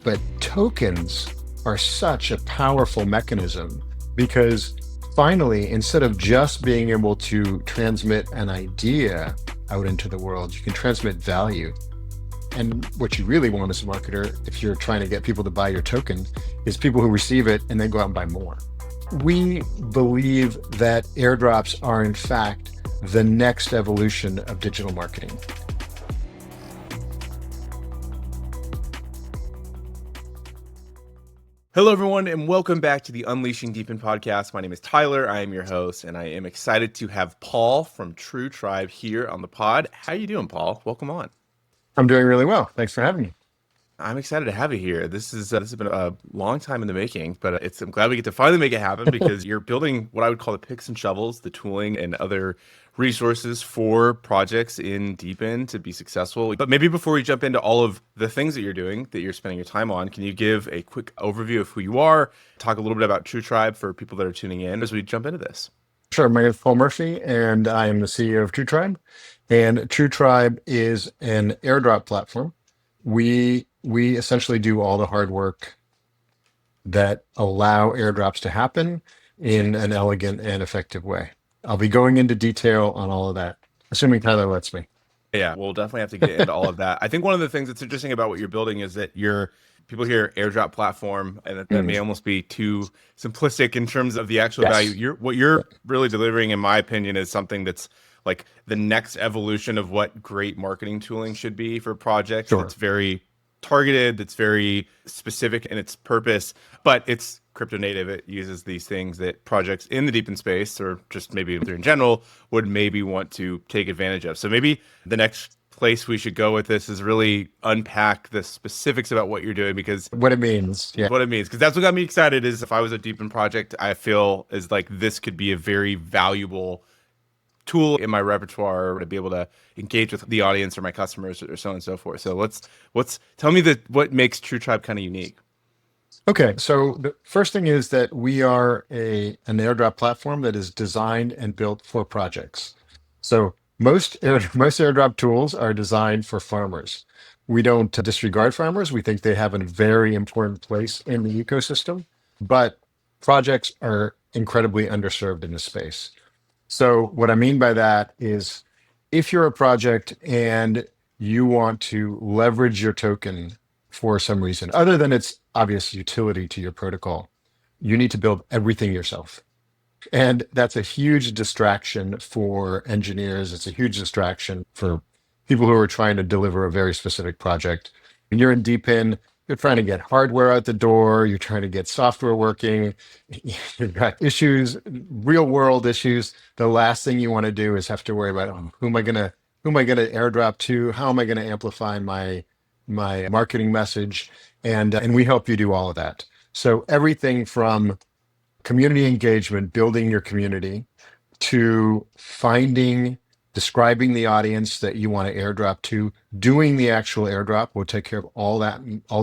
But tokens are such a powerful mechanism because finally, instead of just being able to transmit an idea out into the world, you can transmit value. And what you really want as a marketer, if you're trying to get people to buy your token, is people who receive it and then go out and buy more. We believe that airdrops are, in fact, the next evolution of digital marketing. Hello, everyone, and welcome back to the Unleashing DePIN Podcast. My name is Tyler. I am your host, and I am excited to have Paul from TrueTribe here on the pod. How you doing, Paul? Welcome on. I'm doing really well. Thanks for having me. I'm excited to have you here. This has been a long time in the making, but I'm glad we get to finally make it happen because you're building what I would call the picks and shovels, the tooling and other resources for projects in Deepen to be successful. But maybe before we jump into all of the things that you're doing, that you're spending your time on, can you give a quick overview of who you are, talk a little bit about TrueTribe for people that are tuning in as we jump into this? Sure. My name is Paul Murphy, and I am the CEO of TrueTribe. And TrueTribe is an airdrop platform. We essentially do all the hard work that allow airdrops to happen in an elegant and effective way. I'll be going into detail on all of that, assuming Tyler lets me. Yeah, we'll definitely have to get into all of that. I think one of the things that's interesting about what you're building is that people hear airdrop platform, and that may almost be too simplistic in terms of the actual value. What you're really delivering, in my opinion, is something that's like the next evolution of what great marketing tooling should be for projects. It's very targeted, that's very specific in its purpose, but it's crypto native. It uses these things that projects in the Deepen space, or just maybe in general, would maybe want to take advantage of. So maybe the next place we should go with this is really unpack the specifics about what you're doing, because what it means. What it means, because that's what got me excited. Is if I was a Deepen project, I feel is like this could be a very valuable tool in my repertoire to be able to engage with the audience or my customers or so on and so forth. So tell me what makes TrueTribe kind of unique. Okay, so the first thing is that we are an airdrop platform that is designed and built for projects. So most airdrop tools are designed for farmers. We don't disregard farmers. We think they have a very important place in the ecosystem, but projects are incredibly underserved in this space. So what I mean by that is if you're a project and you want to leverage your token for some reason, other than its obvious utility to your protocol, you need to build everything yourself. And that's a huge distraction for engineers. It's a huge distraction for people who are trying to deliver a very specific project. When you're in Deepen, you're trying to get hardware out the door, you're trying to get software working, you've got issues, real world issues. The last thing you want to do is have to worry about who am I gonna airdrop to? How am I gonna amplify my marketing message? And we help you do all of that. So everything from community engagement, building your community, to describing the audience that you want to airdrop to, doing the actual airdrop will take care of all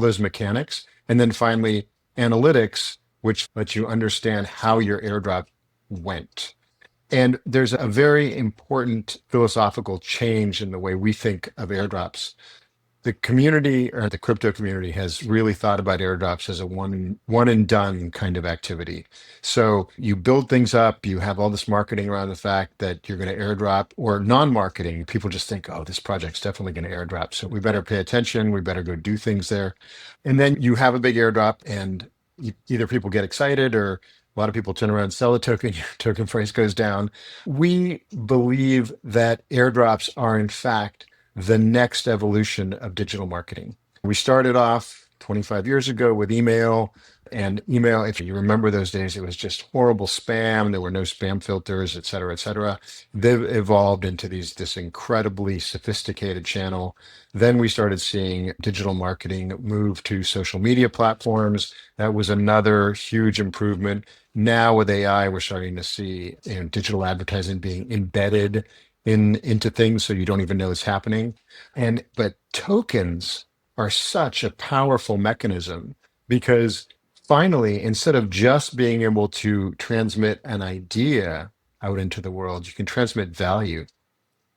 those mechanics. And then finally, analytics, which lets you understand how your airdrop went. And there's a very important philosophical change in the way we think of airdrops. The community, or the crypto community, has really thought about airdrops as a one and done kind of activity. So you build things up, you have all this marketing around the fact that you're going to airdrop, or non-marketing. People just think, oh, this project's definitely going to airdrop, so we better pay attention, we better go do things there. And then you have a big airdrop, and either people get excited, or a lot of people turn around and sell a token, your token price goes down. We believe that airdrops are, in fact, the next evolution of digital marketing. We started off 25 years ago with email, and email, if you remember those days, it was just horrible spam. There were no spam filters, et cetera, et cetera. They've evolved into this incredibly sophisticated channel. Then we started seeing digital marketing move to social media platforms. That was another huge improvement. Now with AI, we're starting to see digital advertising being embedded into things, so you don't even know it's happening. But tokens are such a powerful mechanism because finally, instead of just being able to transmit an idea out into the world, you can transmit value.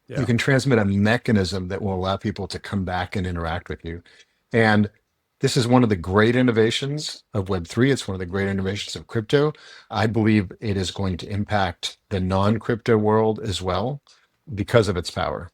Yeah. You can transmit a mechanism that will allow people to come back and interact with you. And This is one of the great innovations of Web3. It's one of the great innovations of crypto. I believe it is going to impact the non-crypto world as well because of its power.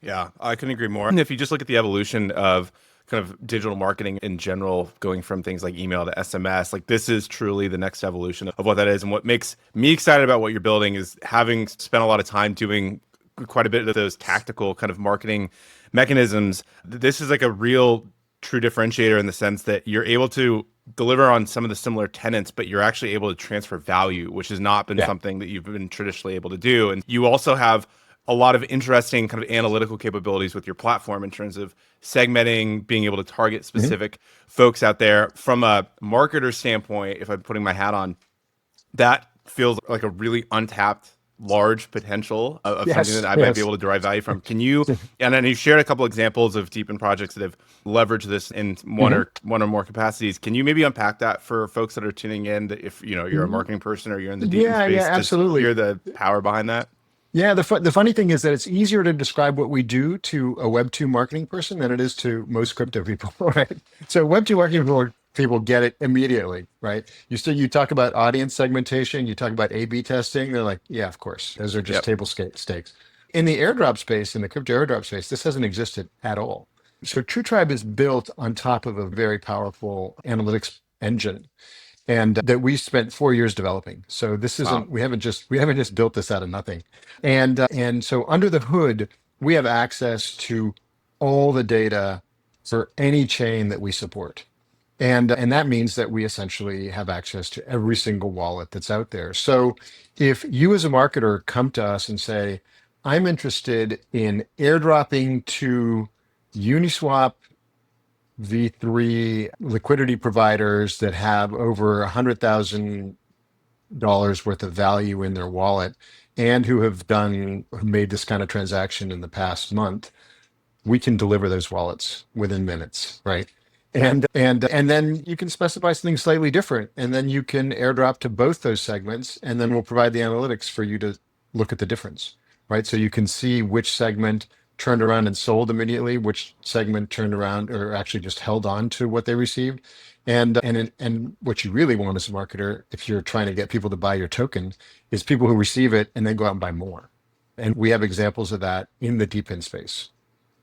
Yeah, I couldn't agree more. And if you just look at the evolution of kind of digital marketing in general, going from things like email to SMS, like this is truly the next evolution of what that is. And what makes me excited about what you're building is having spent a lot of time doing quite a bit of those tactical kind of marketing mechanisms. This is like a real true differentiator in the sense that you're able to deliver on some of the similar tenets, but you're actually able to transfer value, which has not been something that you've been traditionally able to do. And you also have a lot of interesting kind of analytical capabilities with your platform in terms of segmenting, being able to target specific folks out there. From a marketer standpoint, if I'm putting my hat on, that feels like a really untapped large potential of something that I might be able to derive value from. Can you, and then you shared a couple examples of Deepen projects that have leveraged this in one or more capacities. Can you maybe unpack that for folks that are tuning in, that if you're a marketing person or you're in the Deepen space, Yeah, absolutely. Hear the power behind that? Yeah, the funny thing is that it's easier to describe what we do to a Web2 marketing person than it is to most crypto people, right? So Web2 marketing people get it immediately, right? You talk about audience segmentation, you talk about A/B testing, they're like, yeah, of course, those are just table stakes. In the airdrop space, in the crypto airdrop space, this hasn't existed at all. So TrueTribe is built on top of a very powerful analytics engine, and that we spent 4 years developing. So this isn't we haven't just built this out of nothing, and so under the hood we have access to all the data for any chain that we support, and that means that we essentially have access to every single wallet that's out there. So if you as a marketer come to us and say, I'm interested in airdropping to Uniswap V3 liquidity providers that have over $100,000 worth of value in their wallet and who have made this kind of transaction in the past month, we can deliver those wallets within minutes, right? And then you can specify something slightly different, and then you can airdrop to both those segments, and then we'll provide the analytics for you to look at the difference, right? So you can see which segment turned around and sold immediately, which segment turned around or actually just held on to what they received. And what you really want as a marketer, if you're trying to get people to buy your token, is people who receive it and then go out and buy more. And we have examples of that in the DePIN space.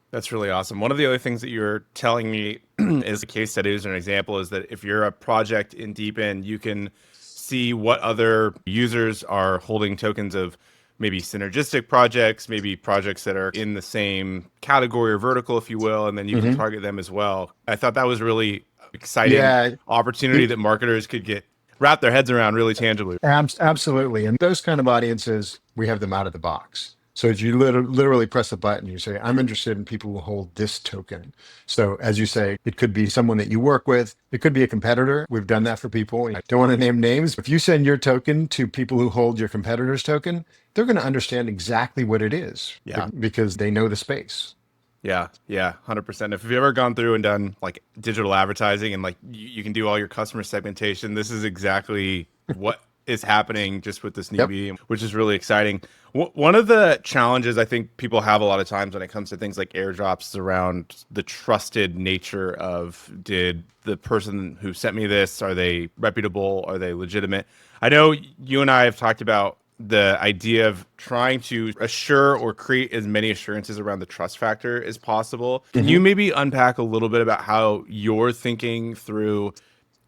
That's really awesome. One of the other things that you're telling me is a case study, as an example, is that if you're a project in Deepen, you can see what other users are holding tokens of maybe synergistic projects, maybe projects that are in the same category or vertical, if you will, and then you can target them as well. I thought that was really exciting opportunity that marketers could wrap their heads around really tangibly. Absolutely. And those kind of audiences, we have them out of the box. So as you literally press a button, you say, I'm interested in people who hold this token. So as you say, it could be someone that you work with. It could be a competitor. We've done that for people. I don't want to name names. If you send your token to people who hold your competitor's token, they're going to understand exactly what it is because they know the space. Yeah, 100%. If you've ever gone through and done like digital advertising and like you can do all your customer segmentation, this is exactly what is happening just with this new medium, which is really exciting. One of the challenges I think people have a lot of times when it comes to things like airdrops is around the trusted nature of, did the person who sent me this, are they reputable? Are they legitimate? I know you and I have talked about the idea of trying to assure or create as many assurances around the trust factor as possible. Can you maybe unpack a little bit about how you're thinking through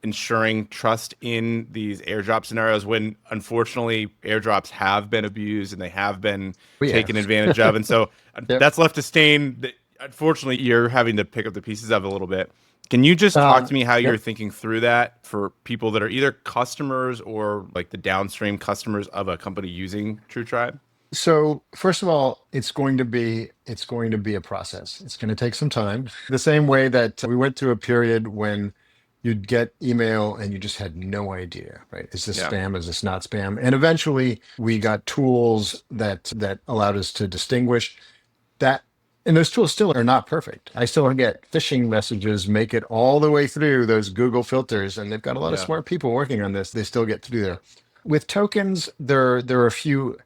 ensuring trust in these airdrop scenarios when unfortunately airdrops have been abused and they have been taken advantage of? And so that's left a stain that unfortunately you're having to pick up the pieces of a little bit. Can you just talk to me how you're thinking through that for people that are either customers or like the downstream customers of a company using TrueTribe? So first of all, it's going to be a process. It's going to take some time. The same way that we went through a period when you'd get email and you just had no idea, right? Is this spam? Is this not spam? And eventually we got tools that allowed us to distinguish that. And those tools still are not perfect. I still get phishing messages, make it all the way through those Google filters, and they've got a lot of smart people working on this. They still get through there. With tokens, there are a few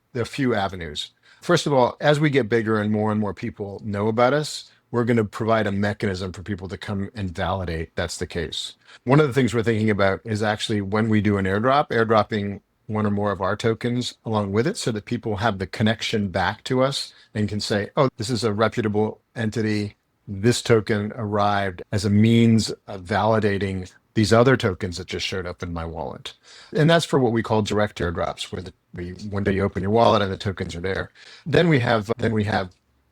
avenues. First of all, as we get bigger and more people know about us, we're going to provide a mechanism for people to come and validate that's the case. One of the things we're thinking about is actually when we do an airdrop, airdropping one or more of our tokens along with it so that people have the connection back to us and can say, oh, this is a reputable entity. This token arrived as a means of validating these other tokens that just showed up in my wallet. And that's for what we call direct airdrops, where one day you open your wallet and the tokens are there. Then we have,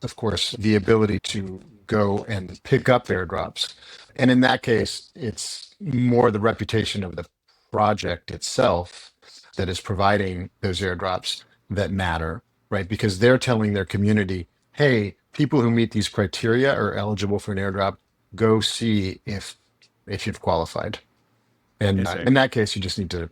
of course, the ability to go and pick up airdrops. And in that case, it's more the reputation of the project itself that is providing those airdrops that matter, right? Because they're telling their community, hey, people who meet these criteria are eligible for an airdrop. Go see if you've qualified. And in that case, you just need to,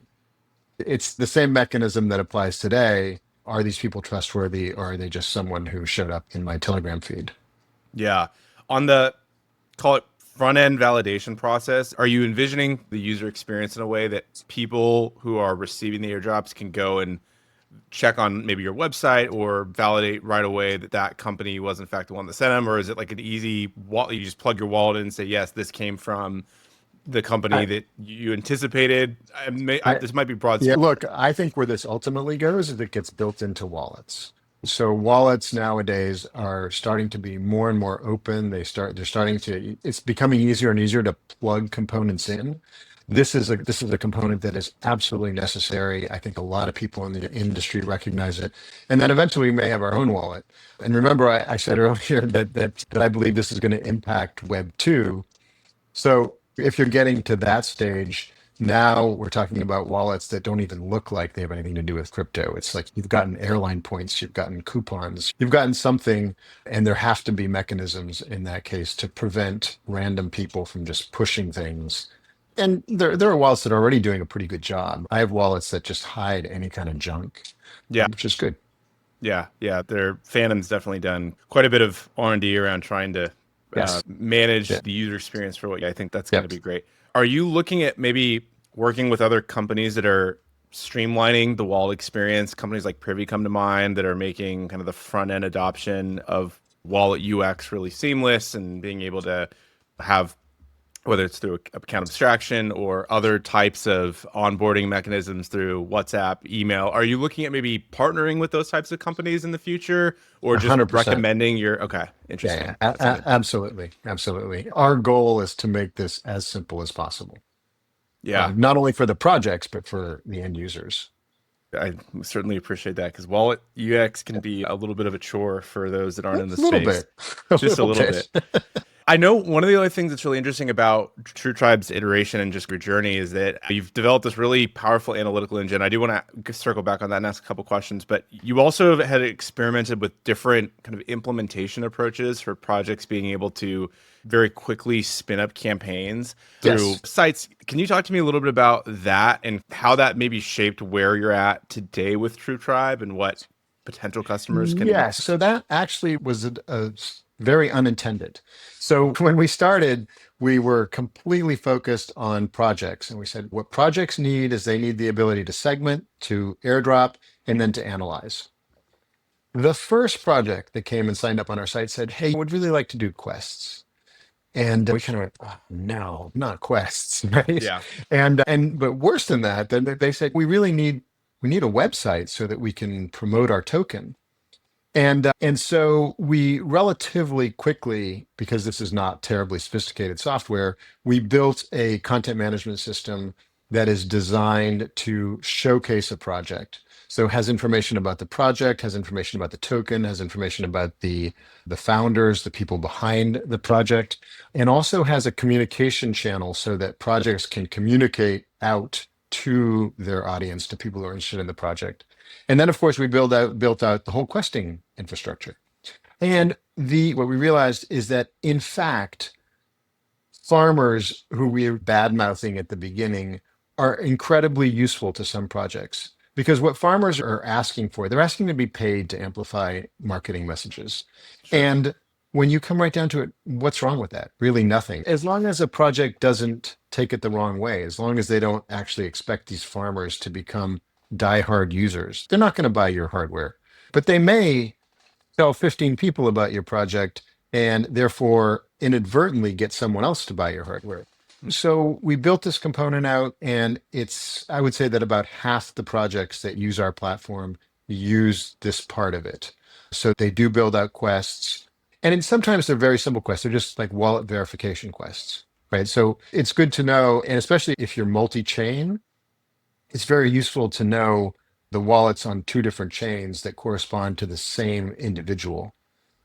it's the same mechanism that applies today. Are these people trustworthy, or are they just someone who showed up in my Telegram feed? Yeah. On the, call it front end validation process, are you envisioning the user experience in a way that people who are receiving the airdrops can go and check on maybe your website or validate right away that that company was in fact the one that sent them? Or is it like an easy wallet? You just plug your wallet in and say, yes, this came from the company that you anticipated. This might be broad. Yeah, look, I think where this ultimately goes is it gets built into wallets. So wallets nowadays are starting to be more and more open. They're starting to, it's becoming easier and easier to plug components in. This is a component that is absolutely necessary. I think a lot of people in the industry recognize it. And then eventually we may have our own wallet. And remember, I said earlier that I believe this is going to impact Web 2. So if you're getting to that stage, now we're talking about wallets that don't even look like they have anything to do with crypto. It's like you've gotten airline points, you've gotten coupons, you've gotten something, and there have to be mechanisms in that case to prevent random people from just pushing things. And there are wallets that are already doing a pretty good job. I have wallets that just hide any kind of junk, which is good. Yeah. Their Phantom's definitely done quite a bit of R&D around trying to manage the user experience for what I think that's going to be great. Are you looking at maybe working with other companies that are streamlining the wallet experience? Companies like Privy come to mind that are making kind of the front end adoption of wallet UX really seamless and being able to have, whether it's through account abstraction or other types of onboarding mechanisms through WhatsApp, email. Are you looking at maybe partnering with those types of companies in the future, or just 100%. recommending your, interesting. Yeah, absolutely. Our goal is to make this as simple as possible. Yeah. Not only for the projects, but for the end users. I certainly appreciate that, because wallet UX can be a little bit of a chore for those that aren't in the space. Just a little bit. I know one of the other things that's really interesting about TrueTribe's iteration and just your journey is that you've developed this really powerful analytical engine. I do want to circle back on that and ask a couple questions, but you also had experimented with different kind of implementation approaches for projects being able to very quickly spin up campaigns through sites. Can you talk to me a little bit about that and how that maybe shaped where you're at today with TrueTribe and what potential customers can? Yes, so that actually was a very unintended. So when we started, we were completely focused on projects. And we said, what projects need is they need the ability to segment, to airdrop, and then to analyze. The first project that came and signed up on our site said, hey, we'd really like to do quests. And we kind of went, oh, no, not quests, right? Yeah. But worse than that, then they said, we need a website so that we can promote our token. And so we relatively quickly, because this is not terribly sophisticated software, we built a content management system that is designed to showcase a project. So it has information about the project, has information about the token, has information about the founders, the people behind the project, and also has a communication channel so that projects can communicate out to their audience, to people who are interested in the project. And then, of course, we built out the whole questing infrastructure. And what we realized is that, in fact, farmers who we were bad-mouthing at the beginning are incredibly useful to some projects. Because what farmers are asking for, they're asking to be paid to amplify marketing messages. Sure. And when you come right down to it, what's wrong with that? Really nothing. As long as a project doesn't take it the wrong way, as long as they don't actually expect these farmers to become diehard users, they're not going to buy your hardware. But they may tell 15 people about your project and therefore inadvertently get someone else to buy your hardware. So we built this component out, and I would say that about half the projects that use our platform use this part of it. So they do build out quests. Sometimes they're very simple quests. They're just like wallet verification quests, right? So it's good to know, and especially if you're multi-chain, it's very useful to know the wallets on two different chains that correspond to the same individual,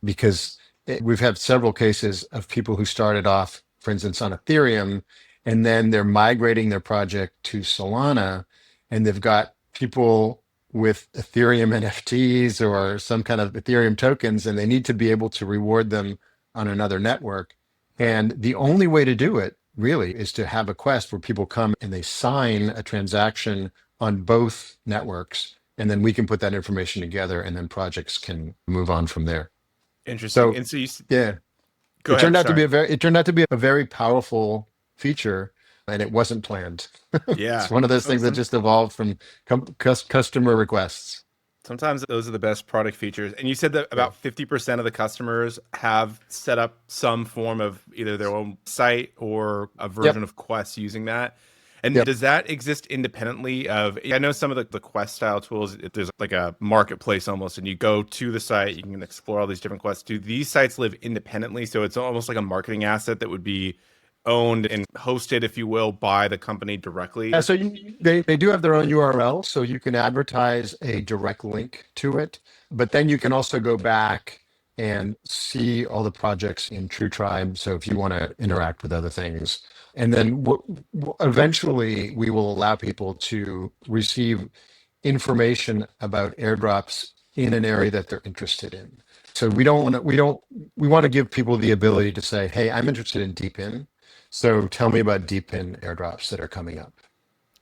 because we've had several cases of people who started off, for instance, on Ethereum, and then they're migrating their project to Solana, and they've got people with Ethereum NFTs or some kind of Ethereum tokens, and they need to be able to reward them on another network. And the only way to do it really is to have a quest where people come and they sign a transaction on both networks, and then we can put that information together, and then projects can move on from there. Interesting. So, And so yeah, go it ahead. turned out to Sorry. be a very powerful feature, and it wasn't planned. Yeah. It's one of those things that just evolved from customer requests. Sometimes those are the best product features. And you said that Yeah. about 50% of the customers have set up some form of either their own site or a version of Quest using that. And Yep. does that exist independently of, I know some of the Quest style tools, there's like a marketplace almost, and you go to the site, you can explore all these different quests. Do these sites live independently? So it's almost like a marketing asset that would be owned and hosted, if you will, by the company directly? Yeah, so they do have their own URL, so you can advertise a direct link to it, but then you can also go back and see all the projects in TrueTribe. So if you want to interact with other things, and then eventually we will allow people to receive information about airdrops in an area that they're interested in. So we want to give people the ability to say, hey, I'm interested in Deepen. So tell me about Deepen airdrops that are coming up,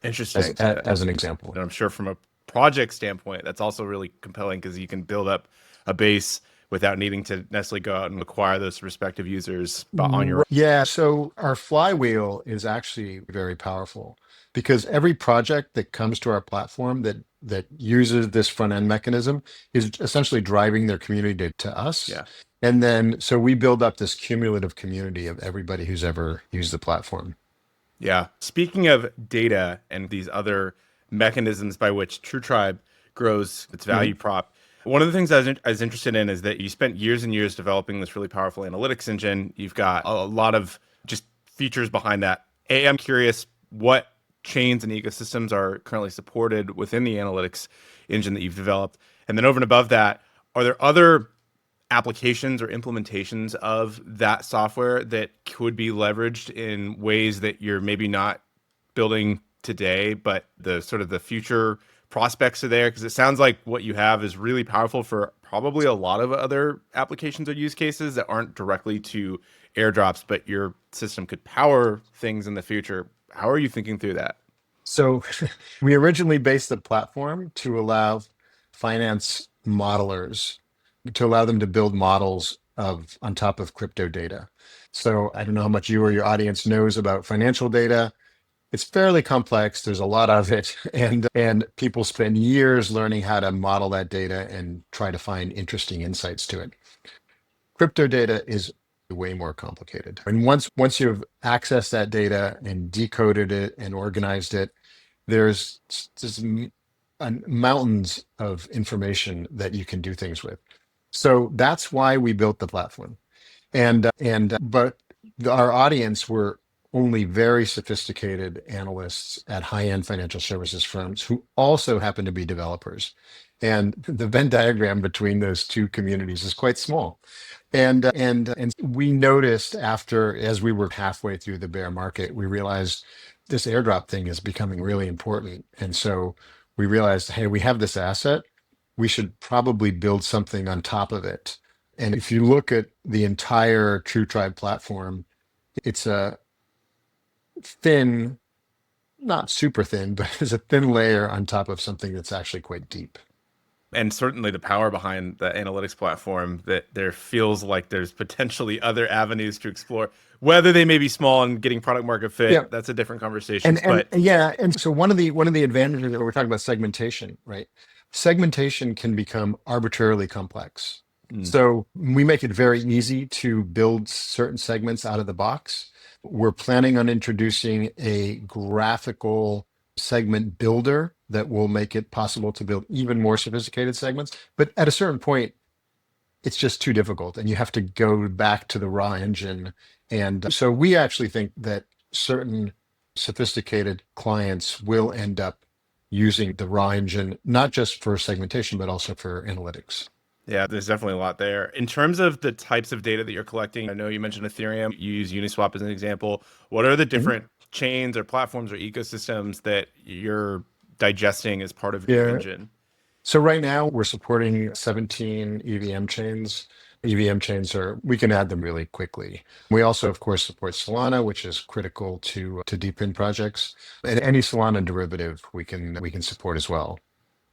Interesting. as an example. And I'm sure from a project standpoint, that's also really compelling because you can build up a base without needing to necessarily go out and acquire those respective users on your own. Yeah, so our flywheel is actually very powerful, because every project that comes to our platform that uses this front end mechanism is essentially driving their community to us. Yeah. And then so we build up this cumulative community of everybody who's ever used the platform. Yeah. Speaking of data and these other mechanisms by which TrueTribe grows its value prop, one of the things I was interested in is that you spent years and years developing this really powerful analytics engine. You've got a lot of just features behind that. I'm curious what chains and ecosystems are currently supported within the analytics engine that you've developed. And then over and above that, are there other applications or implementations of that software that could be leveraged in ways that you're maybe not building today, but the sort of the future prospects are there? Because it sounds like what you have is really powerful for probably a lot of other applications or use cases that aren't directly to airdrops, but your system could power things in the future. How are you thinking through that? So we originally based the platform to allow finance modelers, to allow them to build models on top of crypto data. So I don't know how much you or your audience knows about financial data. It's fairly complex. There's a lot of it, and people spend years learning how to model that data and try to find interesting insights to it. Crypto data is way more complicated. And once you've accessed that data and decoded it and organized it, there's just mountains of information that you can do things with. So that's why we built the platform. But our audience were only very sophisticated analysts at high-end financial services firms who also happen to be developers. And the Venn diagram between those two communities is quite small. And we noticed as we were halfway through the bear market, we realized this airdrop thing is becoming really important. And so we realized, hey, we have this asset. We should probably build something on top of it. And if you look at the entire TrueTribe platform, it's a thin, not super thin, but it's a thin layer on top of something that's actually quite deep. And certainly the power behind the analytics platform, that there feels like there's potentially other avenues to explore, whether they may be small and getting product market fit. Yeah. That's a different conversation. And so one of the advantages that we're talking about segmentation, right? Segmentation can become arbitrarily complex. So we make it very easy to build certain segments out of the box. We're planning on introducing a graphical segment builder that will make it possible to build even more sophisticated segments. But at a certain point, it's just too difficult and you have to go back to the raw engine. And so we actually think that certain sophisticated clients will end up using the raw engine, not just for segmentation, but also for analytics. Yeah, there's definitely a lot there. In terms of the types of data that you're collecting, I know you mentioned Ethereum, you use Uniswap as an example. What are the different chains or platforms or ecosystems that you're digesting as part of your engine? So right now we're supporting 17 EVM chains. EVM chains we can add them really quickly. We also, of course, support Solana, which is critical to Deepen projects. And any Solana derivative we can support as well.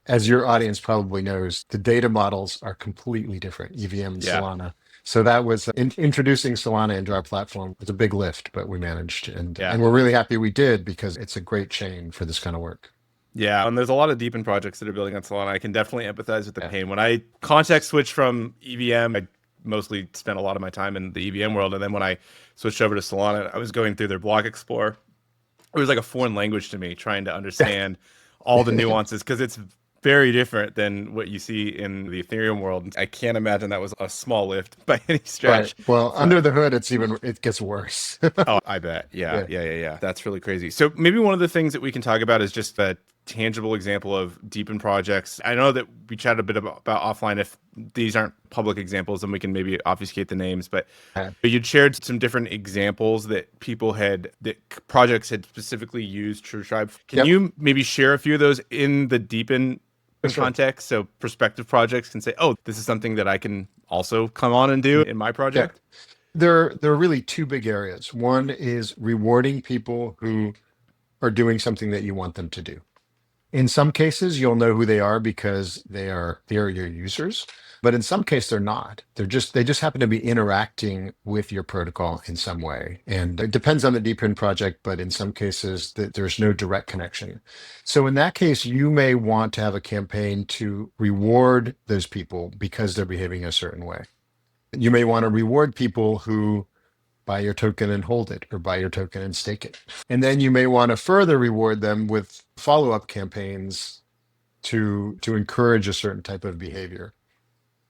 As your audience probably knows, the data models are completely different, EVM and Solana. So that was introducing Solana into our platform was a big lift, but we managed. And we're really happy we did because it's a great chain for this kind of work. Yeah, and there's a lot of Deepen projects that are building on Solana. I can definitely empathize with the pain. When I context switched from EVM, I mostly spent a lot of my time in the EVM world. And then when I switched over to Solana, I was going through their block explorer. It was like a foreign language to me, trying to understand all the nuances because it's very different than what you see in the Ethereum world. I can't imagine that was a small lift by any stretch. Right. Well, under the hood, it gets worse. Oh, I bet. Yeah. That's really crazy. So maybe one of the things that we can talk about is just a tangible example of Deepen projects. I know that we chatted a bit about offline. If these aren't public examples, then we can maybe obfuscate the names. But you'd shared some different examples that projects had specifically used TrueTribe. Can you maybe share a few of those in the Deepen context, so prospective projects can say, oh, this is something that I can also come on and do in my project? There are really two big areas. One is rewarding people who are doing something that you want them to do. In some cases, you'll know who they are because they're your users, but in some cases they're not. They just happen to be interacting with your protocol in some way. And it depends on the Deepen project, but in some cases there's no direct connection. So in that case, you may want to have a campaign to reward those people because they're behaving a certain way. You may want to reward people who buy your token and hold it, or buy your token and stake it. And then you may want to further reward them with follow-up campaigns to encourage a certain type of behavior.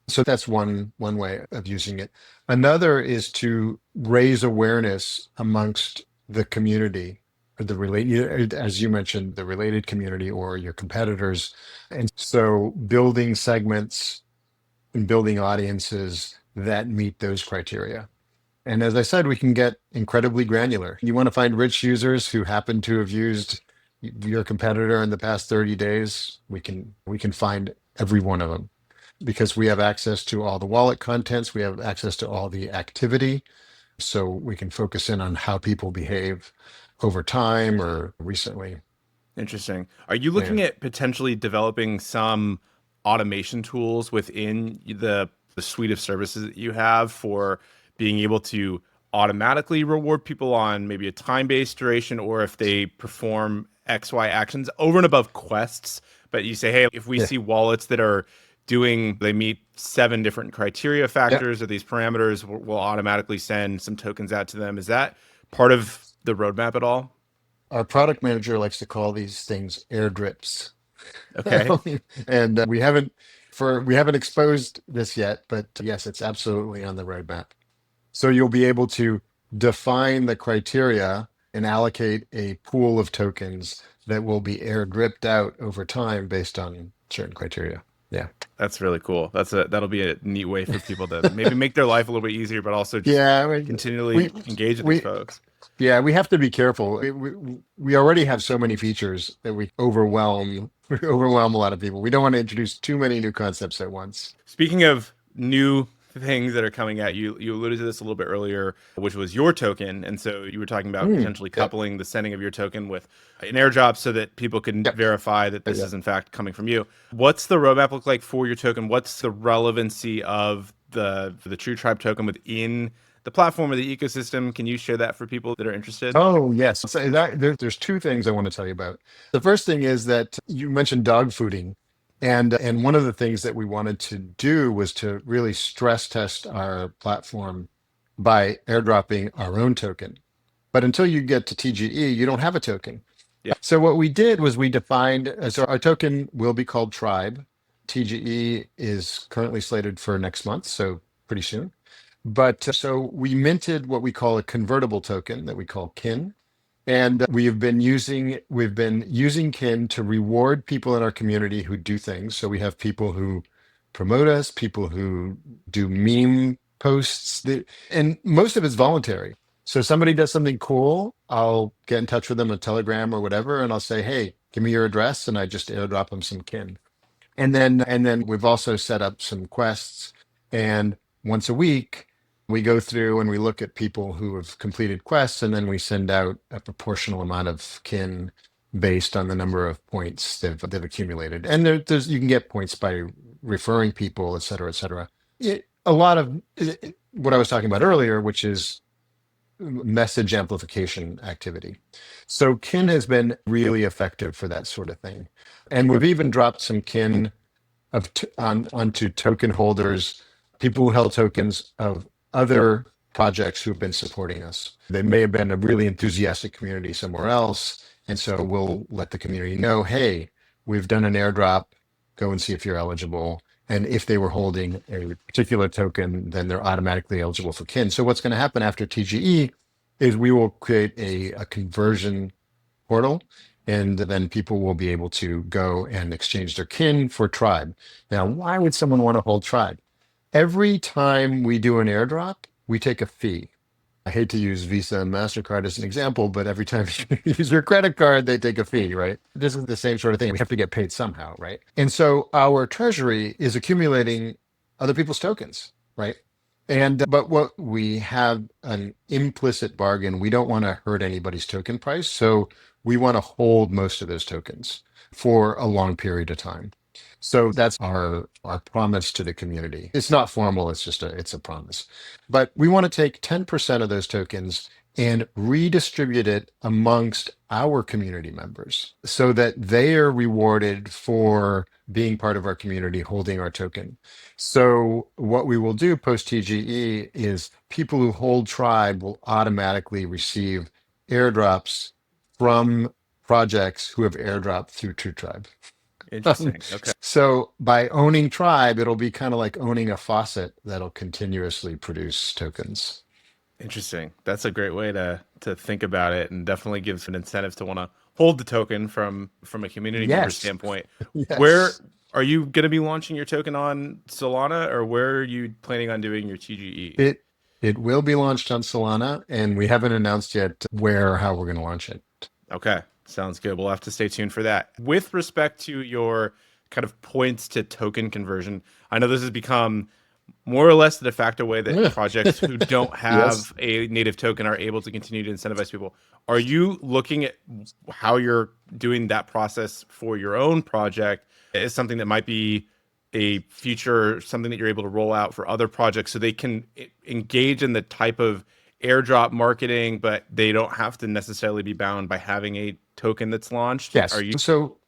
So that's one way of using it. Another is to raise awareness amongst the community, or the related, as you mentioned, the related community or your competitors. And so building segments and building audiences that meet those criteria. And as I said, we can get incredibly granular. You want to find rich users who happen to have used your competitor in the past 30 days, we can find every one of them because we have access to all the wallet contents, we have access to all the activity, so we can focus in on how people behave over time or recently. Interesting. Are you looking at potentially developing some automation tools within the suite of services that you have for being able to automatically reward people on maybe a time-based duration, or if they perform XY actions over and above quests, but you say, hey, if we see wallets that are they meet 7 different criteria factors or these parameters, we'll automatically send some tokens out to them. Is that part of the roadmap at all? Our product manager likes to call these things airdrops. Okay. And we haven't exposed this yet, but yes, it's absolutely on the roadmap. So you'll be able to define the criteria and allocate a pool of tokens that will be airdripped out over time based on certain criteria. Yeah. That's really cool. That'll be a neat way for people to maybe make their life a little bit easier, but also just continually engage with these folks. Yeah, we have to be careful. We already have so many features that we overwhelm a lot of people. We don't want to introduce too many new concepts at once. Speaking of new things that are coming at you, you alluded to this a little bit earlier, which was your token. And so you were talking about potentially coupling the sending of your token with an airdrop so that people can verify that this is in fact coming from you. What's the roadmap look like for your token? What's the relevancy of the TrueTribe token within the platform or the ecosystem? Can you share that for people that are interested? Oh, yes. So there's 2 things I want to tell you about. The first thing is that you mentioned dog fooding. And one of the things that we wanted to do was to really stress test our platform by airdropping our own token. But until you get to TGE, you don't have a token. Yeah. So what we did was we defined, so our token will be called Tribe. TGE is currently slated for next month, so pretty soon. But so we minted what we call a convertible token that we call KIN. And we've been using Kin to reward people in our community who do things. So we have people who promote us, people who do meme posts, and most of it's voluntary. So somebody does something cool, I'll get in touch with them on Telegram or whatever, and I'll say, "Hey, give me your address," and I just airdrop them some Kin. And then we've also set up some quests, and once a week we go through and we look at people who have completed quests, and then we send out a proportional amount of Kin based on the number of points they've accumulated. And there's you can get points by referring people, et cetera, et cetera. A lot of what I was talking about earlier, which is message amplification activity. So Kin has been really effective for that sort of thing. And we've even dropped some Kin onto token holders, people who held tokens of other projects who've been supporting us. They may have been a really enthusiastic community somewhere else. And so we'll let the community know, hey, we've done an airdrop, go and see if you're eligible. And if they were holding a particular token, then they're automatically eligible for Kin. So what's going to happen after TGE is we will create a conversion portal, and then people will be able to go and exchange their Kin for Tribe. Now, why would someone want to hold Tribe? Every time we do an airdrop, we take a fee. I hate to use Visa and MasterCard as an example, but every time you use your credit card, they take a fee, right? This is the same sort of thing. We have to get paid somehow, right? And so our treasury is accumulating other people's tokens, right? But what we have an implicit bargain. We don't want to hurt anybody's token price. So we want to hold most of those tokens for a long period of time. So that's our promise to the community. It's not formal, it's a promise. But we want to take 10% of those tokens and redistribute it amongst our community members so that they are rewarded for being part of our community, holding our token. So what we will do post TGE is people who hold Tribe will automatically receive airdrops from projects who have airdropped through TrueTribe. Interesting. Okay. So by owning Tribe, it'll be kind of like owning a faucet that'll continuously produce tokens. Interesting. That's a great way to think about it, and definitely gives an incentive to want to hold the token from a community member standpoint. Yes. Where are you going to be launching your token on Solana, or where are you planning on doing your TGE? It will be launched on Solana, and we haven't announced yet where or how we're going to launch it. Okay. Sounds good. We'll have to stay tuned for that. With respect to your kind of points to token conversion, I know this has become more or less the de facto way that projects who don't have a native token are able to continue to incentivize people. Are you looking at how you're doing that process for your own project as something that might be a future, something that you're able to roll out for other projects so they can engage in the type of airdrop marketing, but they don't have to necessarily be bound by having a token that's launched? Yes. So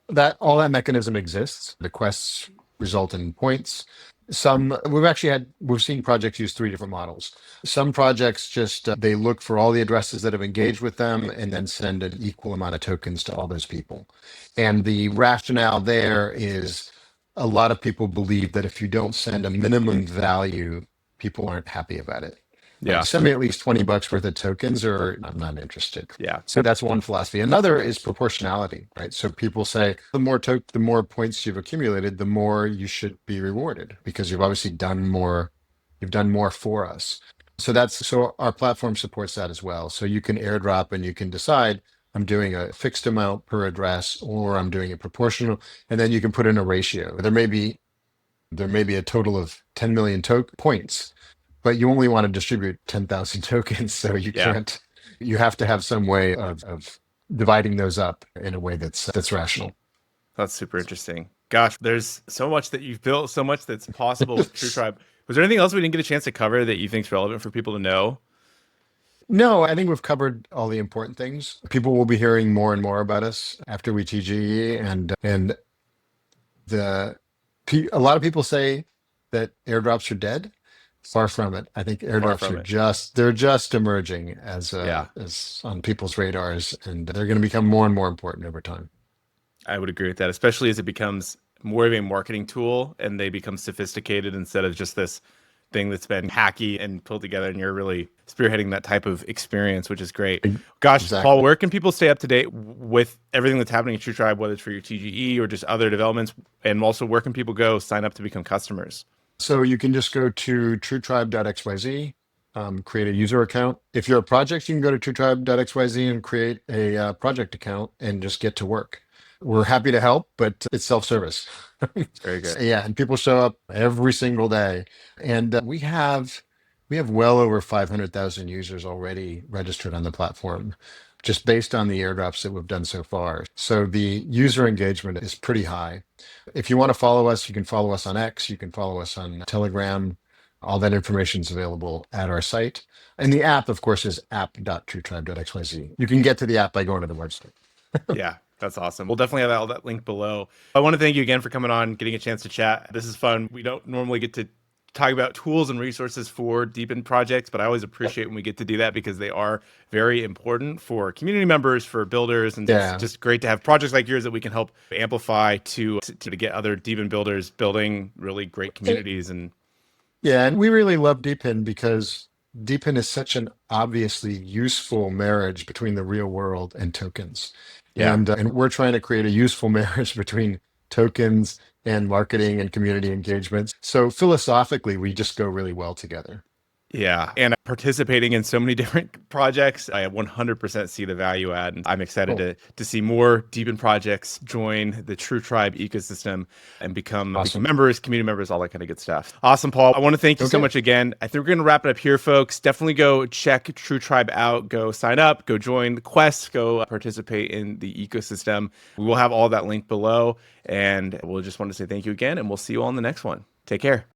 that all that mechanism exists. The quests result in points. We've seen projects use three different models. Some projects just they look for all the addresses that have engaged with them and then send an equal amount of tokens to all those people. And the rationale there is a lot of people believe that if you don't send a minimum value, people aren't happy about it. Yeah. Send me at least $20 worth of tokens or I'm not interested. Yeah. So that's one philosophy. Another is proportionality, right? So people say the more points you've accumulated, the more you should be rewarded because you've obviously done more for us. So our platform supports that as well. So you can airdrop and you can decide I'm doing a fixed amount per address or I'm doing it proportional, and then you can put in a ratio. There may be a total of 10 million points, but you only want to distribute 10,000 tokens, so you can't. You have to have some way of dividing those up in a way that's rational. That's super interesting. Gosh, there's so much that you've built, so much that's possible with TrueTribe. Was there anything else we didn't get a chance to cover that you think is relevant for people to know? No, I think we've covered all the important things. People will be hearing more and more about us after we TGE, and A lot of people say that airdrops are dead. Far from it. I think Far airdrops from are it. they're just emerging Yeah, as on people's radars, and they're going to become more and more important over time. I would agree with that, especially as it becomes more of a marketing tool and they become sophisticated instead of just this thing that's been hacky and pulled together, and you're really spearheading that type of experience, which is great. Gosh, Paul, Exactly. where can people stay up to date with everything that's happening at TrueTribe, whether it's for your TGE or just other developments? And also, where can people go sign up to become customers? So you can just go to TrueTribe.xyz, create a user account. If you're a project, you can go to TrueTribe.xyz and create a project account and just get to work. We're happy to help, but it's self-service. Very good. Yeah, and people show up every single day, and we have well over 500,000 users already registered on the platform, just based on the airdrops that we've done so far. So the user engagement is pretty high. If you want to follow us, you can follow us on X, you can follow us on Telegram. All that information is available at our site. And the app, of course, is app.truetribe.xyz. You can get to the app by going to the website. Yeah, that's awesome. We'll definitely have all that link below. I want to thank you again for coming on, getting a chance to chat. This is fun. We don't normally get to talk about tools and resources for Deepen projects, but I always appreciate when we get to do that because they are very important for community members, for builders, and it's Yeah. just great to have projects like yours that we can help amplify to get other Deepen builders building really great communities. And Yeah, and we really love Deepen because Deepen is such an obviously useful marriage between the real world and tokens. yeah. And we're trying to create a useful marriage between tokens and marketing and community engagements. So philosophically, we just go really well together. Yeah. And participating in so many different projects, I 100% see the value add. And I'm excited Cool. to see more Deepen projects join the TrueTribe ecosystem and become Awesome. members, community members, all that kind of good stuff. Awesome, Paul. I want to thank you so Okay. much again. I think we're going to wrap it up here, folks. Definitely go check TrueTribe out. Go sign up. Go join the quest. Go participate in the ecosystem. We will have all that link below. And we'll just want to say thank you again. And we'll see you all in the next one. Take care.